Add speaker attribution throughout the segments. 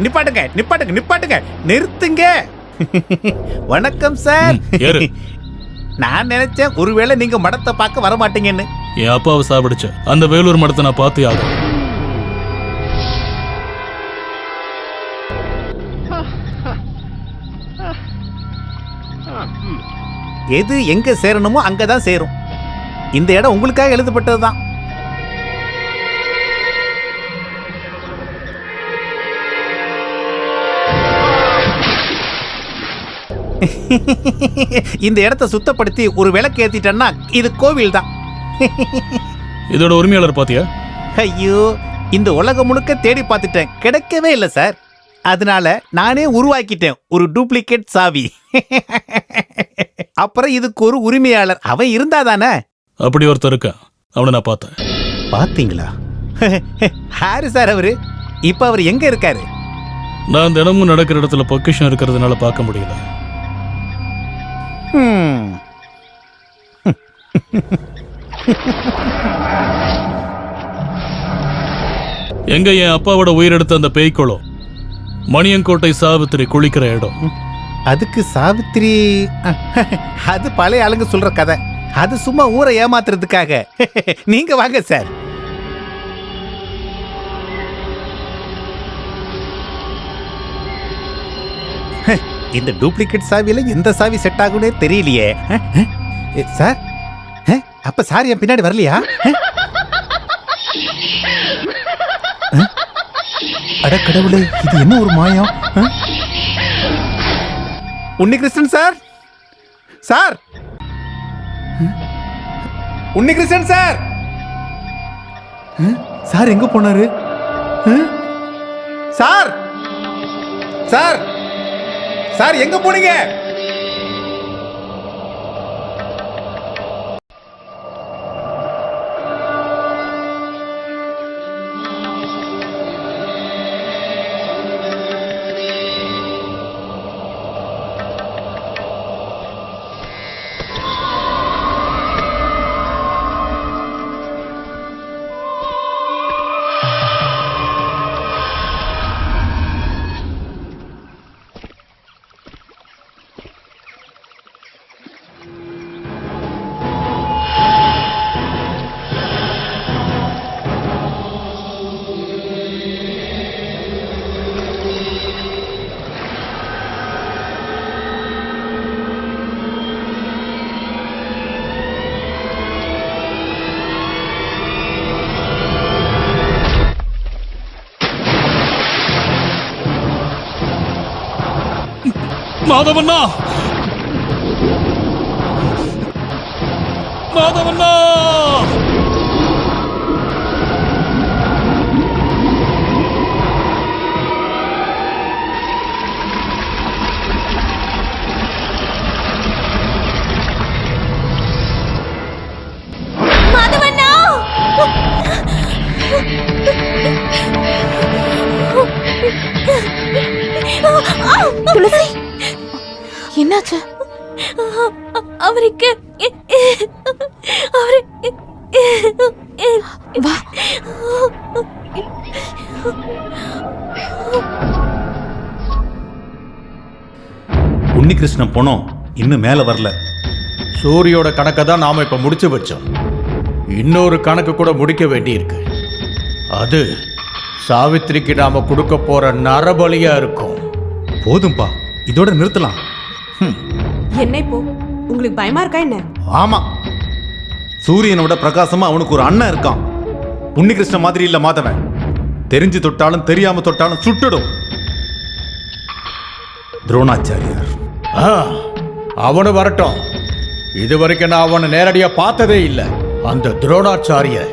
Speaker 1: நிப்பாட்டுங்க நிப்பாட்டுங்க நிப்பாட்டுங்க, நிறுத்துங்க. வணக்கம் சார். நான் நினைச்சேன் ஒருவேளை நீங்க மடத்தை பார்க்க வர மாட்டீங்கன்னு.
Speaker 2: என் அப்பாவை சாப்பிடுச்ச அந்த வேலூர் மடத்தை நான் பார்த்து ஆகும்.
Speaker 1: எது எங்க சேரணுமோ அங்கதான் சேரும். இந்த இடம் உங்களுக்காக எழுதப்பட்டதுதான். இந்த இடத்தை சுத்தப்படுத்தி ஒரு விளக்கு ஏத்திட்டேன்னா இது கோவில் தான்.
Speaker 2: இதோட உரிமையாளர் பாத்தியா?
Speaker 1: ஐயோ, இந்த உலகம் முழுக்க தேடி பார்த்துட்டேன், கிடைக்கவே இல்லை சார். அதனால நானே உருவாக்கிட்டேன் ஒரு டூப்ளிகேட் சாவி. அப்புறம் இதுக்கு ஒரு உரிமையாளர் அவன் இருந்தாதானே.
Speaker 2: அப்படி ஒருத்தர் இருக்கா, அவனை நான் பார்த்தேன்.
Speaker 1: பாத்தீங்களா? ஹாரி சார் அவரு. இப்ப அவர் எங்க இருக்காரு?
Speaker 2: நான் தினமும் நடக்கிற இடத்துல பொக்கிஷம் இருக்கிறதுனால பார்க்க முடியல. எங்க என் அப்பாவோட உயிரெடுத்த அந்த பேய்க்குளம் மணியங்கோட்டை சாவித்திரி குளிக்கிற இடம்.
Speaker 1: அதுக்கு சாவித்திரி அது பழைய ஆளுங்க சொல்ற கதை. அது சும்மா ஊரை ஏமாத்துறதுக்காக. நீங்க வாங்க சார். இந்த டூப்ளிகேட் சாவியில எந்த சாவி செட் ஆகுனே தெரியலையே சார். அப்ப சார் என் பின்னாடி வரலையா? அட கடவுளே, இது என்ன ஒரு மாயம். Unnikrishnan sir, sir Unnikrishnan sir. Sir எங்க போனாரு? சார் சார் சார் எங்க போனீங்க?
Speaker 2: மாதவண்ணா, மாதவண்ணா,
Speaker 3: மாதவண்ணா. துளசி, என்னாச்சு? அவருக்கு வா.
Speaker 1: உன்னிகிருஷ்ணன் போனோம், இன்னும் மேல வரல.
Speaker 4: சூரியோட கணக்கை தான் நாம இப்ப முடிச்சு வச்சோம். இன்னொரு கணக்கு கூட முடிக்க வேண்டியிருக்கு. அது சாவித்திரிக்கு நாம கொடுக்க போற நரபலியா இருக்கும்.
Speaker 1: போதும்பா, இதோட நிறுத்தலாம்.
Speaker 5: என்ன இப்போ உங்களுக்கு பயமா இருக்கா என்ன?
Speaker 1: ஆமா, சூரியனோட பிரகாசமா அவனுக்கு ஒரு அண்ணன் இருக்கான். உன்னிகிருஷ்ணன் மாதிரி இல்ல மாதவன். தெரிஞ்சு தொட்டாலும் தெரியாம தொட்டாலும் சுட்டுடும். துரோணாச்சாரியார்.
Speaker 4: அவனு வரட்டும். இதுவரைக்கும் நான் அவனை நேரடியா பார்த்ததே இல்லை. அந்த துரோணாச்சாரியர்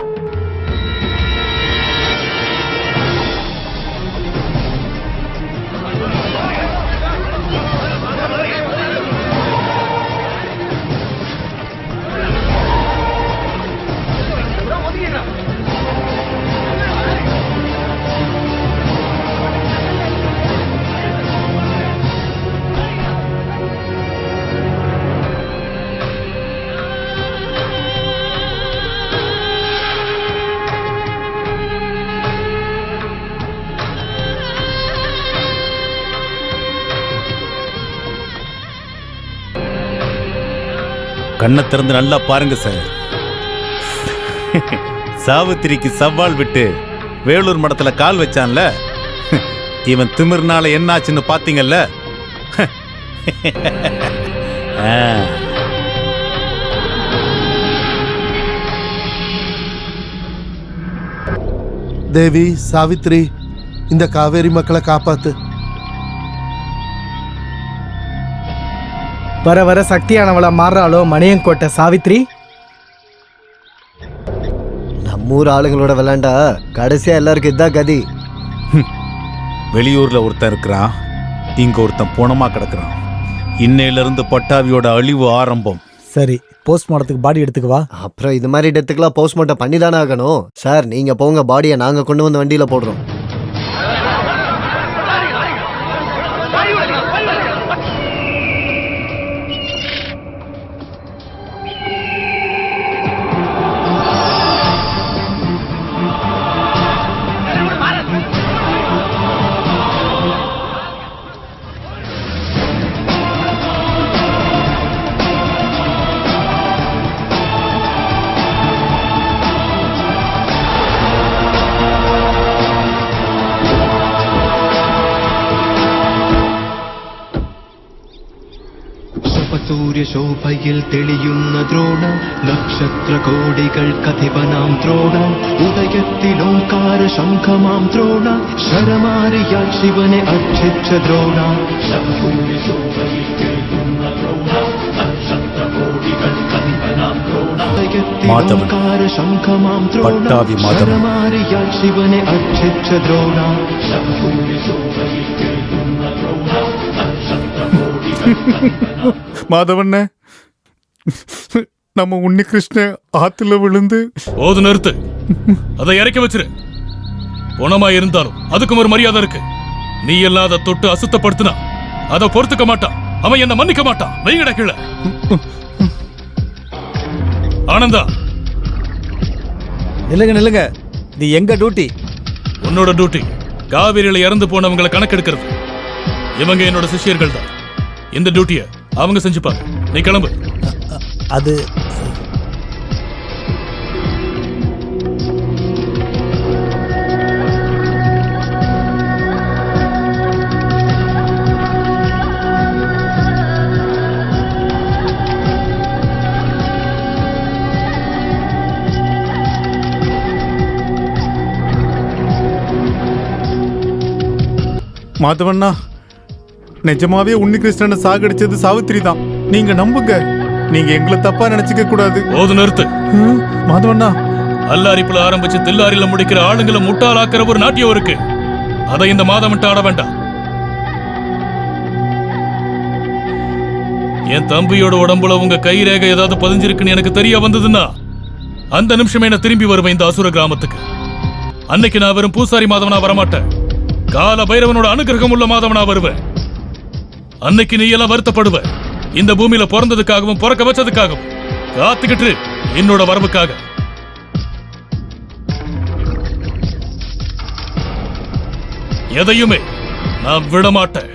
Speaker 1: கண்ணை திறந்து நல்லா பாருங்க சார். சாவித்திரிக்கு சவால் விட்டு வேலூர் மடத்துல கால் வச்சான்ல, இவன் திமிர்னால என்னாச்சுன்னு பாத்தீங்கல்ல.
Speaker 6: தேவி சாவித்ரி, இந்த காவேரி மக்களை காப்பாத்து.
Speaker 7: வர வர சக்தியானவளா மாறுறாளோ மணியங்கோட்டை சாவித்ரி.
Speaker 8: நம்மூர் ஆளுங்களோட விளையாண்டா கடைசியா எல்லாருக்கும் இதான் கதி.
Speaker 1: வெளியூர்ல ஒருத்தன் இருக்கிறான், இங்க ஒருத்தன் போனமா கிடக்குறான். இன்னையில இருந்து பட்டாவியோட அழிவு ஆரம்பம்.
Speaker 7: சரி, போஸ்ட்மார்ட்டத்துக்கு பாடி எடுத்துக்குவா.
Speaker 8: அப்புறம் இது மாதிரி டெத்துக்கெல்லாம் போஸ்ட்மார்ட்டம் பண்ணி தானே ஆகணும். சார் நீங்க போங்க, பாடியை நாங்க கொண்டு வந்து வண்டியில போடுறோம்.
Speaker 9: സൂര്യശോഭയിൽ തെളിയുന്ന ദ്രോണ നക്ഷത്രകോടികൾ കഥിവനാം ദ്രോണ ഉദയത്തിലോങ്കാര ശംഖമാം ദ്രോണ ശരമാരിയാൽ ശിവനെ അർച്ചിച്ച ദ്രോണ. സൂര്യശോഭയിൽ തെളിയുന്ന ദ്രോണ നക്ഷത്രകോടികൾ കഥിവനാം ദ്രോണ ഉദയത്തിലോങ്കാര ശംഖമാം ദ്രോണ ശരമാരിയാൽ ശിവനെ അർച്ചിച്ച ദ്രോണ. സൂര്യശോഭയിൽ തെളിയുന്ന ദ്രോണ
Speaker 1: மாதவண்ண, நம்ம உன்னி கிருஷ்ணன் ஆத்துல விழுந்து.
Speaker 2: போது நிறுத்து, அதை இறக்கி வச்சிரு. பொணமா இருந்தாலும் அதுக்கும் ஒரு மரியாதை இருக்கு. நீ எல்லாம் அதை தொட்டு அசுத்தப்படுத்தினா அதை பொறுத்துக்க மாட்டான், அவன் என்ன மன்னிக்க மாட்டான். வெயிட கீழே. ஆனந்தா,
Speaker 7: நில்லுங்க நில்லுங்க, இது எங்க டியூட்டி.
Speaker 2: உன்னோட டியூட்டி காவிரியில இறந்து போனவங்களை கணக்கெடுக்கிறது. இவங்க என்னோட சிஷ்யர்கள் தான். இந்த டியூட்டியை அவங்க செஞ்சுப்பாங்க. நீ கிளம்பு.
Speaker 7: அது
Speaker 1: மாதவண்ணா, நிஜமாவே உன்னி கிருஷ்ணனை சாகடிச்சது சாவித்திரி தான். நீங்க நம்புங்க, நீங்க எங்களை தப்பா நினைச்சுக்க கூடாது.
Speaker 2: போது நிறுத்து.
Speaker 1: மாதவண்ணா,
Speaker 2: அல்லாரிப்புல ஆரம்பிச்சு தில்லாரில முடிக்கிற ஆளுங்களை முட்டாளாக்குற ஒரு நாட்டியம் இருக்கு. அதை இந்த மாதம் விட்டு ஆட வேண்டாம். என் தம்பியோட உடம்புல உங்க கை ரேகை ஏதாவது பதிஞ்சிருக்குன்னு எனக்கு தெரிய வந்ததுன்னா அந்த நிமிஷமே நான் திரும்பி வருவேன் இந்த அசுர கிராமத்துக்கு. அன்னைக்கு நான் வெறும் பூசாரி மாதவனா வரமாட்டேன், கால பைரவனோட அனுகிரகம் உள்ள மாதவனா வருவேன். அன்னைக்கு நீ எல்லாம் வருத்தப்படுவ. இந்த பூமியில பிறந்ததுக்காகவும் பிறக்க வச்சதுக்காகவும் காத்துக்கிட்டு என்னோட வரவுக்காக. எதையுமே நான் விட மாட்டேன்.